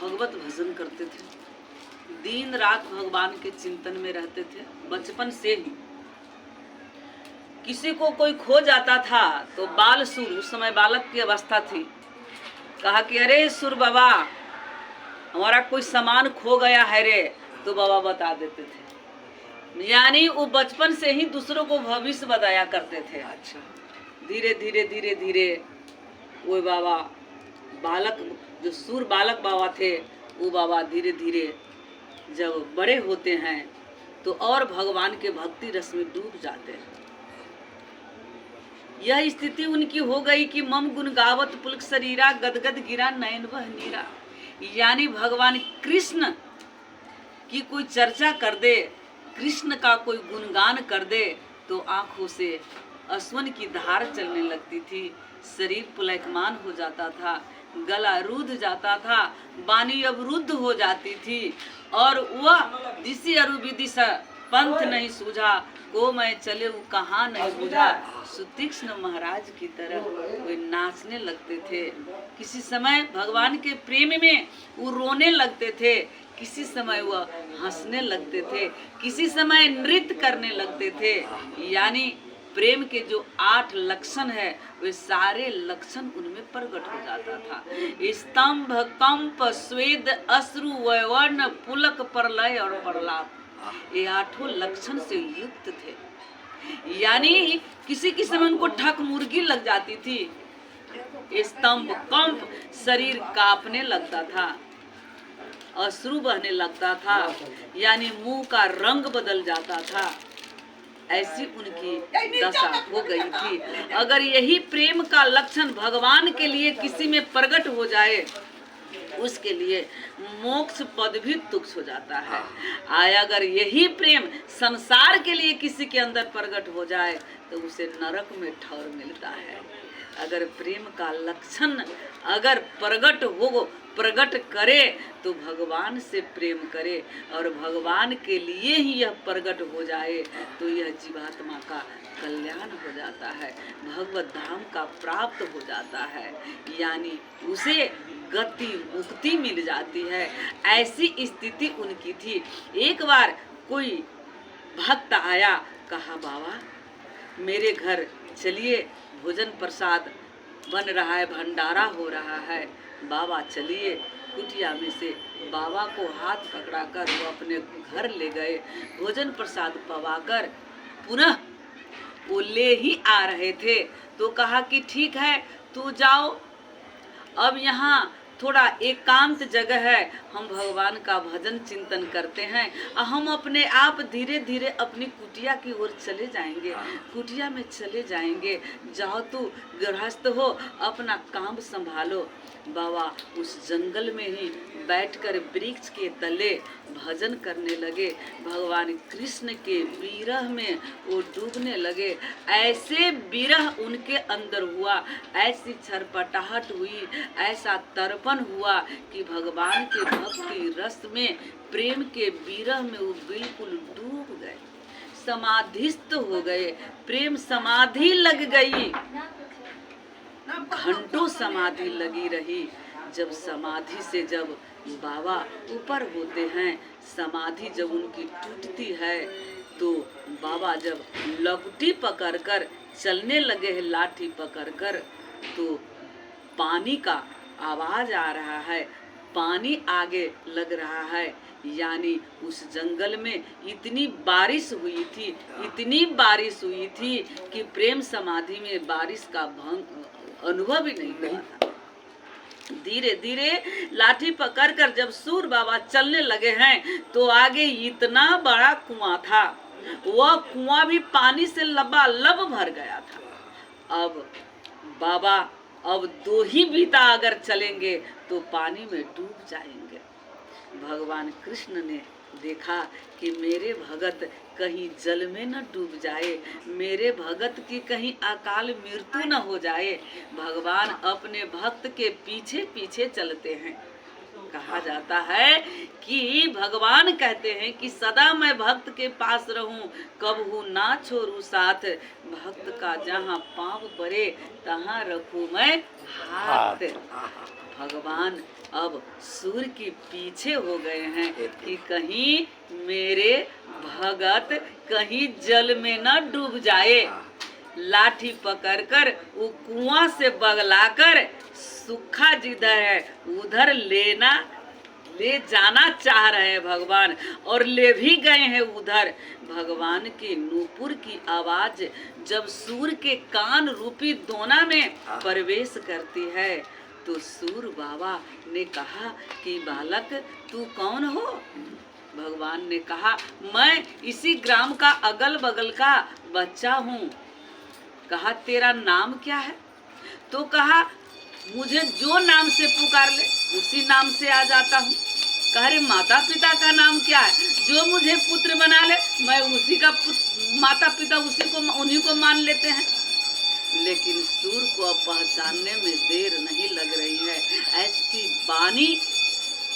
भगवत भजन करते थे, दिन रात भगवान के चिंतन में रहते थे। बचपन से ही किसी को कोई खो जाता था तो बाल सुर, उस समय बालक की अवस्था थी, कहा कि अरे सुर बाबा हमारा कोई सामान खो गया है रे, तो बाबा बता देते थे। यानी वो बचपन से ही दूसरों को भविष्य बताया करते थे। अच्छा, धीरे धीरे धीरे धीरे वो बाबा बालक, जो सुर बालक बाबा थे, वो बाबा धीरे धीरे जब बड़े होते हैं तो और भगवान के भक्ति रस में डूब जाते हैं। यह स्थिति उनकी हो गई कि मम गुण गावत पुलक शरीरा, गदगद गिरा नयन बह नीरा। यानी भगवान कृष्ण की कोई चर्चा कर दे, कृष्ण का कोई गुणगान कर दे तो आंखों से अश्वन की धार चलने लगती थी, शरीर पुलकमान हो जाता था, गला रुद्ध जाता था, वाणी अवरुद्ध हो जाती थी। और वह दिशि अरुविधि पंथ नहीं सूझा, को मैं चले वो कहाँ नहीं बुझा। सुतीक्ष्ण महाराज की तरह वे नाचने लगते थे। किसी समय भगवान के प्रेम में वो रोने लगते थे, किसी समय वह हंसने लगते थे, किसी समय नृत्य करने लगते थे। यानी प्रेम के जो 8 लक्षण है वे सारे लक्षण उनमें प्रकट हो जाता था। स्तंभ, कंप, स्वेद, अश्रु, वैवर्ण, पुलक, प्रलय और प्रलाप, ये 8 लक्षण से युक्त थे। यानी किसी किसी समय उनको ठक मुर्गी लग जाती थी, स्तंभ, कंप, शरीर कांपने लगता था, अश्रु बहने लगता था, यानी मुंह का रंग बदल जाता था। ऐसी उनकी दशा हो गई थी। अगर यही प्रेम का लक्षण भगवान के लिए किसी में प्रकट हो जाए, उसके लिए मोक्ष पद भी तुच्छ हो जाता है। अगर यही प्रेम संसार के लिए किसी के अंदर प्रकट हो जाए तो उसे नरक में ठौर मिलता है। अगर प्रेम का लक्षण अगर प्रकट करे तो भगवान से प्रेम करे, और भगवान के लिए ही यह प्रकट हो जाए तो यह जीवात्मा का कल्याण हो जाता है, भगवत धाम का प्राप्त हो जाता है, यानी उसे गति मुक्ति मिल जाती है। ऐसी स्थिति उनकी थी। एक बार कोई भक्त आया, कहा बाबा मेरे घर चलिए, भोजन प्रसाद बन रहा है, भंडारा हो रहा है, बाबा चलिए। कुटिया में से बाबा को हाथ पकड़ा कर वो अपने घर ले गए। भोजन प्रसाद पवाकर पुनः वो ले ही आ रहे थे तो कहा कि ठीक है तू जाओ, अब यहाँ थोड़ा एकांत जगह है, हम भगवान का भजन चिंतन करते हैं, हम अपने आप धीरे धीरे अपनी कुटिया की ओर चले जाएंगे, कुटिया में चले जाएंगे, जाओ तू गृहस्थ हो, अपना काम संभालो। बाबा उस जंगल में ही बैठकर वृक्ष के तले भजन करने लगे, भगवान कृष्ण के विरह में वो डूबने लगे। ऐसे विरह उनके अंदर हुआ, ऐसी छरपटाहट हुई, ऐसा तर्पण हुआ कि भगवान के भक्ति रस में, प्रेम के विरह में वो बिल्कुल डूब गए, समाधिस्थ हो गए, प्रेम समाधि लग गई, घंटों समाधि लगी रही। जब समाधि से जब बाबा ऊपर होते हैं, समाधि जब उनकी टूटती है तो बाबा जब लपटी पकड़कर चलने लगे हैं, लाठी पकड़कर, तो पानी का आवाज आ रहा है, पानी आगे लग रहा है। यानी उस जंगल में इतनी बारिश हुई थी, इतनी बारिश हुई थी कि प्रेम समाधि में बारिश का अनुभव ही नहीं हुआ था। धीरे धीरे लाठी पकड़कर जब सूर बाबा चलने लगे हैं तो आगे इतना बड़ा कुआं था, वह कुआं भी पानी से लबालब भर गया था। अब बाबा अब 2 ही बीता अगर चलेंगे तो पानी में डूब जाएंगे। भगवान कृष्ण ने देखा कि मेरे भगत कहीं जल में न डूब जाए, मेरे भगत की कहीं अकाल मृत्यु न हो जाए। भगवान अपने भक्त के पीछे पीछे चलते हैं। कहा जाता है कि भगवान कहते हैं कि सदा मैं भक्त के पास रहूं, कबहू ना छोड़ू साथ, भक्त का जहां पांव पड़े तहां रखूं मैं हाथ। भगवान अब सूर के पीछे हो गए हैं कि कहीं मेरे भगत कहीं जल में न डूब जाए। लाठी पकड़कर वो कुआं से बगलाकर सूखा जिधर है उधर ले जाना चाह रहे हैं भगवान, और ले भी गए हैं उधर। भगवान के नूपुर की आवाज जब सूर के कान रूपी दोना में प्रवेश करती है तो सूर बाबा ने कहा कि बालक तू कौन हो? भगवान ने कहा मैं इसी ग्राम का अगल बगल का बच्चा हूँ। कहा तेरा नाम क्या है? तो कहा मुझे जो नाम से पुकार ले उसी नाम से आ जाता हूँ। कहा रे माता पिता का नाम क्या है? जो मुझे पुत्र बना ले मैं उसी का माता पिता उन्हीं को मान लेते हैं। लेकिन सूर को अब पहचानने में देर नहीं लग रही है। ऐसी वाणी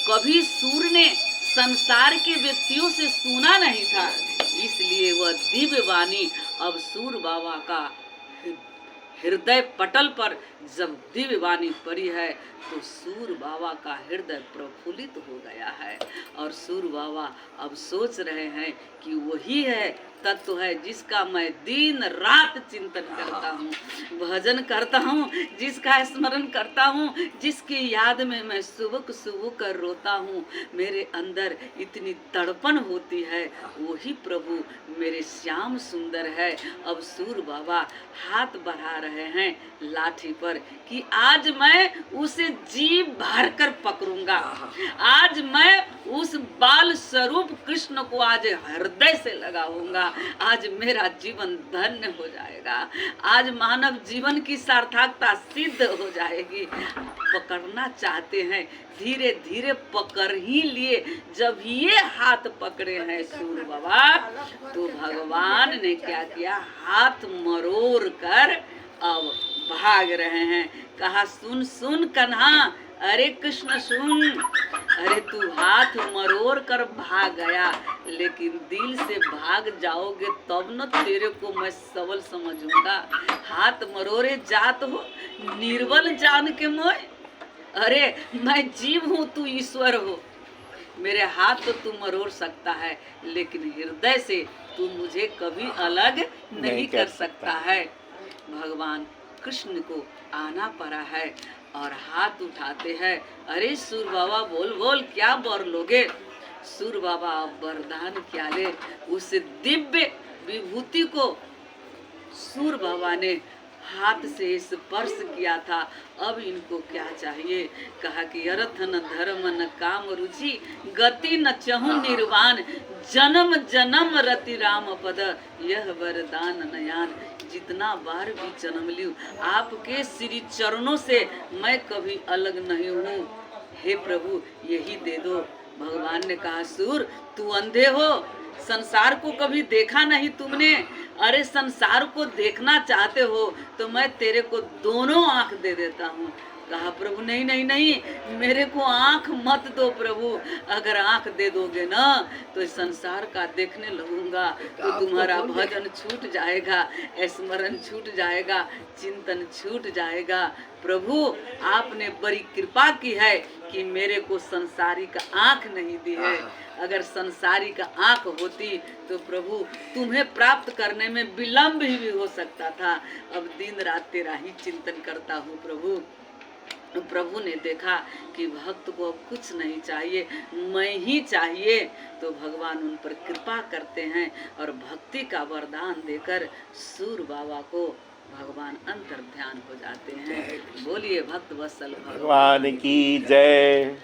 कभी सूर ने संसार के व्यक्तियों से सुना नहीं था, इसलिए वह दिव्य वाणी अब सूर बाबा का हृदय पटल पर जब दिव्य वाणी पड़ी है तो सूर बाबा का हृदय प्रफुल्लित हो गया है। और सूर बाबा अब सोच रहे हैं कि वही है तत्व है जिसका मैं दिन रात चिंतन करता हूँ, भजन करता हूँ, जिसका स्मरण करता हूँ, जिसकी याद में मैं सुबह सुबह कर रोता हूँ। मेरे अंदर इतनी तड़पन होती है, वही प्रभु मेरे श्याम सुंदर है। अब सूर बाबा हाथ बढ़ा रहे हैं लाठी पर कि आज मैं उसे जी भर कर पकड़ूंगा। आज मैं उस बाल स्वरूप कृष्ण को आज हृदय से लगाऊंगा। आज मेरा जीवन धन्य हो जाएगा। आज मानव जीवन की सार्थकता सिद्ध हो जाएगी। पकड़ना चाहते हैं, धीरे धीरे पकड़ ही लिए। जब ये हाथ पकड़े हैं सूर बाबा तो भगवान ने क्या किया, हाथ मरोड़ कर अब भाग रहे हैं। कहा सुन सुन कन्हा, अरे कृष्ण सुन, अरे तू हाथ मरोड़ कर भाग गया, लेकिन दिल से भाग जाओगे तब न तेरे को मैं सबल समझूंगा। हाथ मरोड़े जात हो निर्बल जान के मोय, अरे मैं जीव हूँ तू ईश्वर हो। मेरे हाथ तो तू मरोड़ सकता है लेकिन हृदय से तू मुझे कभी अलग नहीं कर सकता है। भगवान कृष्ण को आना पड़ा है और हाथ उठाते हैं। अरे सूर बाबा बोल बोल क्या वर लोगे? सूर बाबा वरदान क्या ले? उस दिव्य विभूति को सूर बाबा ने हाथ से स्पर्श किया था। अब इनको क्या चाहिए? कहा कि अर्थ न धर्म न काम रुचि, गति न चहु निर्वाण, जन्म जन्म रति राम पद, यह वरदान नयान। जितना बार भी जन्म लियो आपके श्री चरणों से मैं कभी अलग नहीं हूँ। हे प्रभु यही दे दो। भगवान ने कहा सूर तू अंधे हो, संसार को कभी देखा नहीं तुमने। अरे संसार को देखना चाहते हो तो मैं तेरे को दोनों आंख दे देता हूँ। कहा प्रभु नहीं नहीं नहीं, मेरे को आंख मत दो प्रभु। अगर आंख दे दोगे ना तो संसार का देखने लगूंगा तो तुम्हारा भजन छूट जाएगा, स्मरण छूट जाएगा, चिंतन छूट जाएगा। प्रभु आपने बड़ी कृपा की है कि मेरे को संसारी का आंख नहीं दी है। अगर संसारी का आंख होती तो प्रभु तुम्हें प्राप्त करने में विलंब भी हो सकता था। अब दिन रात तेरा ही चिंतन करता हूँ प्रभु। प्रभु ने देखा कि भक्त को अब कुछ नहीं चाहिए, मैं ही चाहिए, तो भगवान उन पर कृपा करते हैं और भक्ति का वरदान देकर सूर बाबा को भगवान अंतर ध्यान हो जाते हैं। बोलिए भक्त वत्सल भगवान की जय।